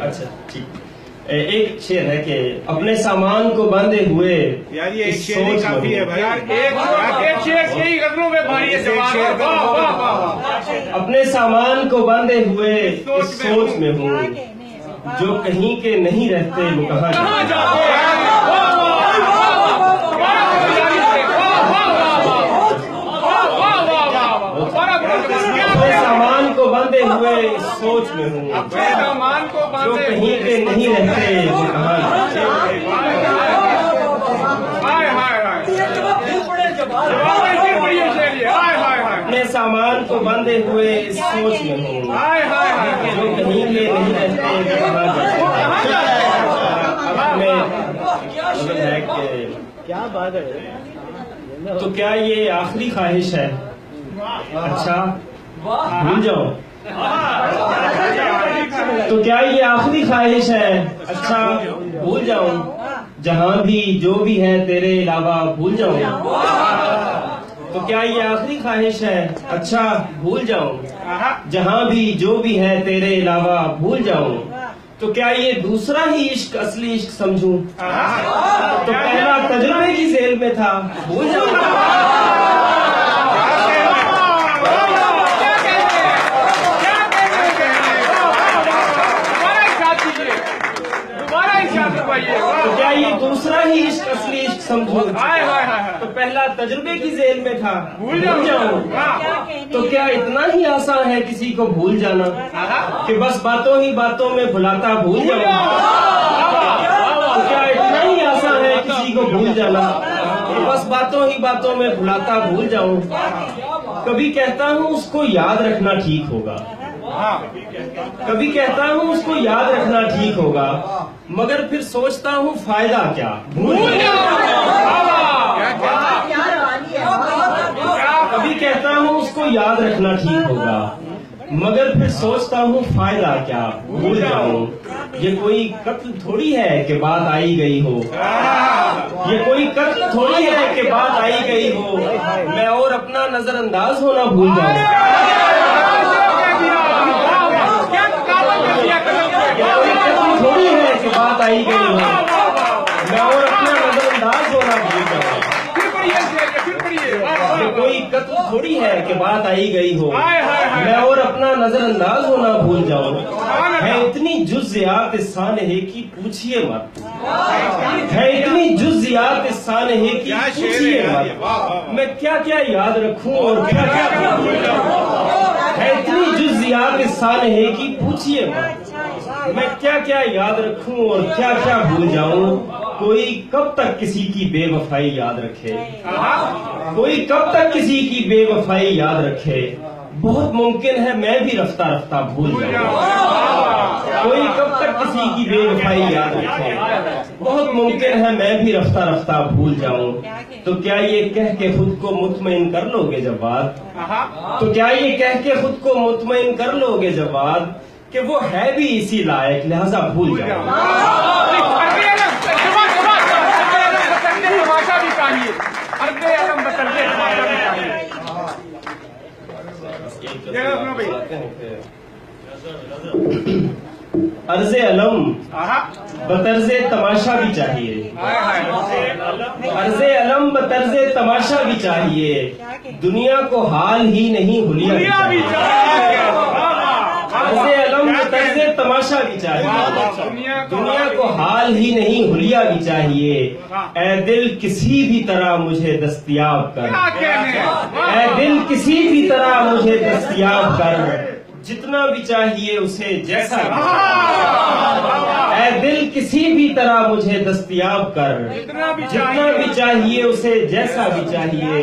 अच्छा ठीक। एक शेर है कि अपने सामान को बांधे हुए, यार ये एक शेर ही काफी है भाई। एक शेर से ही गजलों में भारी है जवाब। अपने सामान को बांधे हुए इस सोच में हूँ, जो कहीं के नहीं रहते वो कहाँ जाते। अपने सामान को बांधे हुए इस सोच में हूँ, अपने सामान को जो कहीं के नहीं रहते वो कहाँ जाते। अपने सामान को बांधे हुए इस सोच में हूँ, जो कहीं के नहीं रहते वो कहाँ जाते। मतलब है कि क्या बात है। तो क्या ये आखिरी ख्वाहिश है? अच्छा भूल जाओ। तो क्या ये आखिरी ख्वाहिश है? अच्छा भूल जाऊं, जहां भी जो भी है तेरे अलावा भूल जाऊं। तो क्या ये आखिरी ख्वाहिश है? अच्छा भूल जाऊं, जहां भी जो भी है तेरे अलावा भूल जाऊं। तो क्या ये दूसरा ही इश्क असली इश्क समझूं? तो पहला तजुर्बे की जेल में था, भूल जाऊं। तो क्या ये दूसरा ही इश्क असली इश्क समझूं? तो पहला तजुर्बे की जेल में था, भूल जाऊं। तो क्या इतना ही आसान है किसी को भूल जाना, कि बस बातों ही बातों में भुलाता भूल जाऊं? तो क्या इतना ही आसान है किसी को भूल जाना, कि बस बातों ही बातों में भुलाता भूल जाऊं? कभी कहता हूँ उसको याद रखना ठीक होगा, कभी कहता हूँ उसको याद रखना ठीक होगा, मगर फिर सोचता हूँ फायदा क्या, भूल कभी कहता हूँ उसको याद रखना ठीक होगा, मगर फिर सोचता हूँ फायदा क्या, भूल जाऊं। ये कोई कत्ल थोड़ी है कि बात आई गई हो, ये कोई कत्ल थोड़ी है कि बात आई गई हो, मैं और अपना नजरअंदाज होना भूल जाऊं। थोड़ी है कि बात आई गई हो, मैं और अपना नजरअंदाज होना भूल जाऊं। कोई कत्ल थोड़ी है कि बात आई गई हो, मैं और अपना नजरअंदाज होना भूल जाऊं। है इतनी जुज़ियात सानहे की पूछिए मत, है इतनी जुज़ियात सानहे की पूछिए मत, मैं क्या क्या याद रखूं और क्या क्या भूल जाऊं। है इतनी जुज़ियात सानहे की पूछिए मत, मैं क्या क्या याद रखूं और क्या क्या भूल जाऊं। कोई कब तक किसी की बेवफाई याद रखे, कोई कब तक किसी की बेवफाई याद रखे, बहुत मुमकिन है मैं भी रफ्ता रफ्ता भूल जाऊं। कोई कब तक किसी की बेवफाई याद रखे, बहुत मुमकिन है मैं भी रफ्ता रफ्ता भूल जाऊं। तो क्या ये कह के खुद को मुतमईन कर लोगे जवाद, तो क्या ये कह के खुद को मुतमईन कर लोगे जवाद, कि वो है भी इसी लायक लिहाजा भूल जाओ। अर्ज़े अलम बतर्ज़े तमाशा भी चाहिए, अर्ज़े अलम बतर्ज़े तमाशा भी चाहिए, दुनिया को हाल ही नहीं हुलिया भी चाहिए। अर्ज़े अलम बतर्ज़े तमाशा भी चाहिए, दुनिया को हाल ही नहीं हुलिया भी चाहिए। ऐ दिल किसी भी तरह मुझे दस्तयाब कर, ऐ दिल किसी भी तरह मुझे दस्तयाब कर, जितना भी चाहिए उसे जैसा भी चाहिए। ऐ दिल किसी भी तरह मुझे दस्तयाब कर, जितना भी चाहिए उसे जैसा भी चाहिए।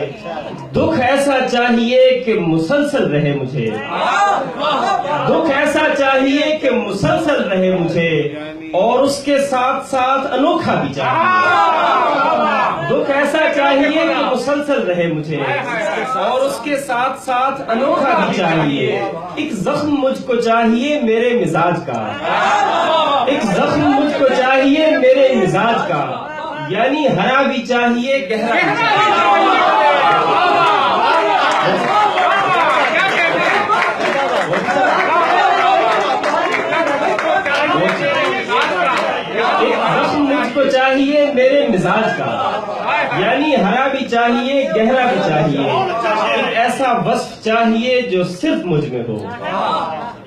दुख ऐसा चाहिए कि मुसलसल रहे मुझे, दुख ऐसा चाहिए कि मुसलसल रहे मुझे, और उसके साथ साथ अनोखा भी चाहिए। दुख ऐसा चाहिए कि मुसलसल रहे मुझे, और उसके साथ साथ अनोखा भी चाहिए। एक जख्म मुझको चाहिए मेरे मिजाज का, एक जख्म मुझको चाहिए मेरे मिजाज का, यानी हरा भी चाहिए गहरा भी चाहिए। चाहिए मेरे मिजाज का, यानी हरा भी चाहिए गहरा भी चाहिए। एक ऐसा वस्फ चाहिए जो सिर्फ मुझ में हो,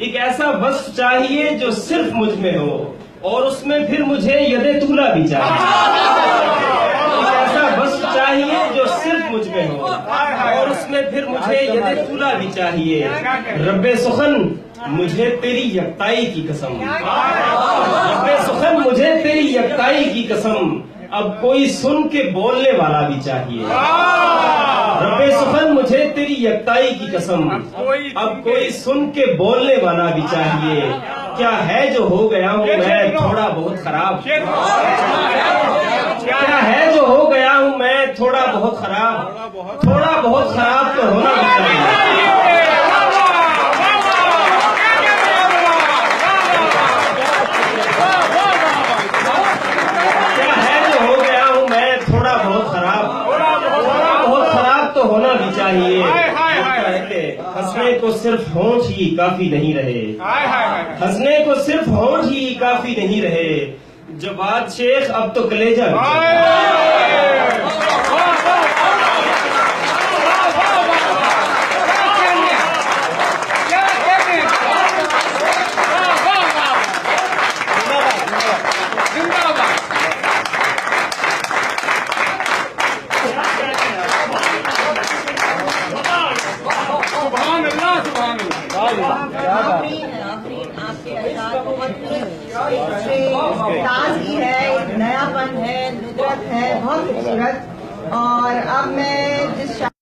एक ऐसा वस्फ चाहिए जो सिर्फ मुझ में हो, और उसमें फिर मुझे यदे तूला भी चाहिए। एक ऐसा वस्फ चाहिए जो सिर्फ मुझ में हो, और उसमें फिर मुझे यदे तूला भी चाहिए। रब्बे सुखन मुझे तेरी यकताई की कसम, रब्बे सुखन मुझे तेरी यकताई की कसम, अब कोई सुन के बोलने वाला भी चाहिए। रब्बे सुखन मुझे तेरी यकताई की कसम, अब कोई सुन के बोलने वाला भी चाहिए। क्या है जो हो गया हूँ मैं थोड़ा बहुत खराब, क्या है जो हो गया हूँ मैं थोड़ा बहुत खराब, थोड़ा बहुत खराब तो होना भी चाहिए। होना भी चाहिए। हंसने को सिर्फ होंठ ही काफी नहीं रहे, हंसने को सिर्फ होंठ ही काफी नहीं रहे। जवाद शेख अब तो कलेजा आपके अशार बहुत ताजगी है, नयापन है, नुदरत है, बहुत खूबसूरत। और अब मैं जिस